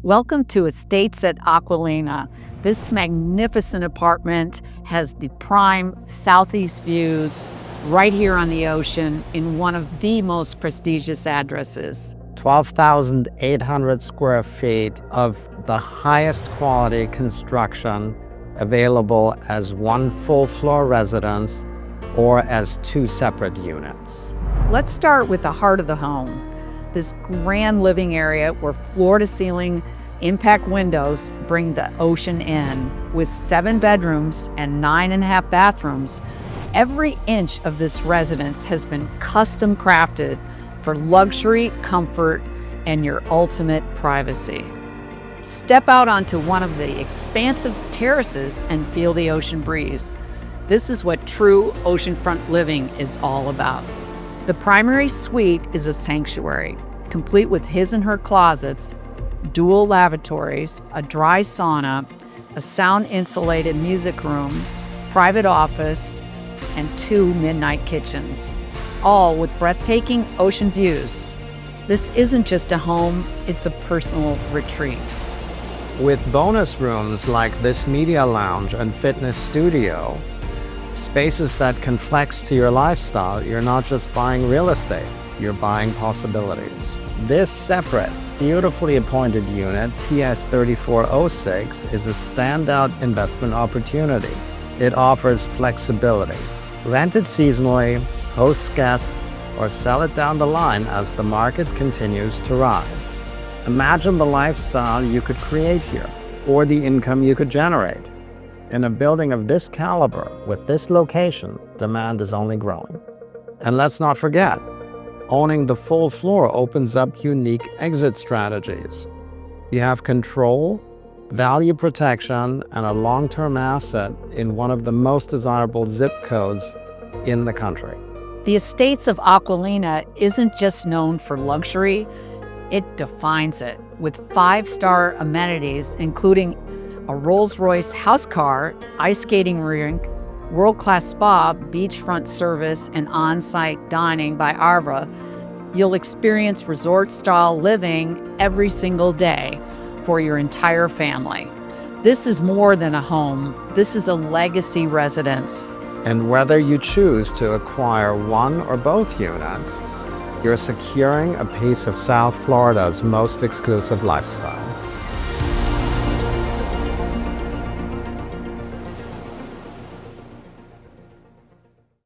Welcome to Estates at Acqualina. This magnificent apartment has the prime southeast views right here on the ocean in one of the most prestigious addresses. 12,800 square feet of the highest quality construction available as one full floor residence or as two separate units. Let's start with the heart of the home. This grand living area where floor-to-ceiling impact windows bring the ocean in. With 7 bedrooms and 9.5 bathrooms, every inch of this residence has been custom crafted for luxury, comfort, and your ultimate privacy. Step out onto one of the expansive terraces and feel the ocean breeze. This is what true oceanfront living is all about. The primary suite is a sanctuary, complete with his and her closets, dual lavatories, a dry sauna, a sound-insulated music room, private office, and 2 midnight kitchens, all with breathtaking ocean views. This isn't just a home, it's a personal retreat. With bonus rooms like this media lounge and fitness studio, spaces that can flex to your lifestyle, you're not just buying real estate, you're buying possibilities. This separate, beautifully appointed unit, TS3406, is a standout investment opportunity. It offers flexibility. Rent it seasonally, host guests, or sell it down the line as the market continues to rise. Imagine the lifestyle you could create here, or the income you could generate. In a building of this caliber, with this location, demand is only growing. And let's not forget, owning the full floor opens up unique exit strategies. You have control, value protection, and a long-term asset in one of the most desirable zip codes in the country. The Estates of Acqualina isn't just known for luxury, it defines it with 5-star amenities, including a Rolls-Royce house car, ice skating rink, world-class spa, beachfront service, and on-site dining by Arva. You'll experience resort-style living every single day for your entire family. This is more than a home. This is a legacy residence. And whether you choose to acquire one or both units, you're securing a piece of South Florida's most exclusive lifestyle.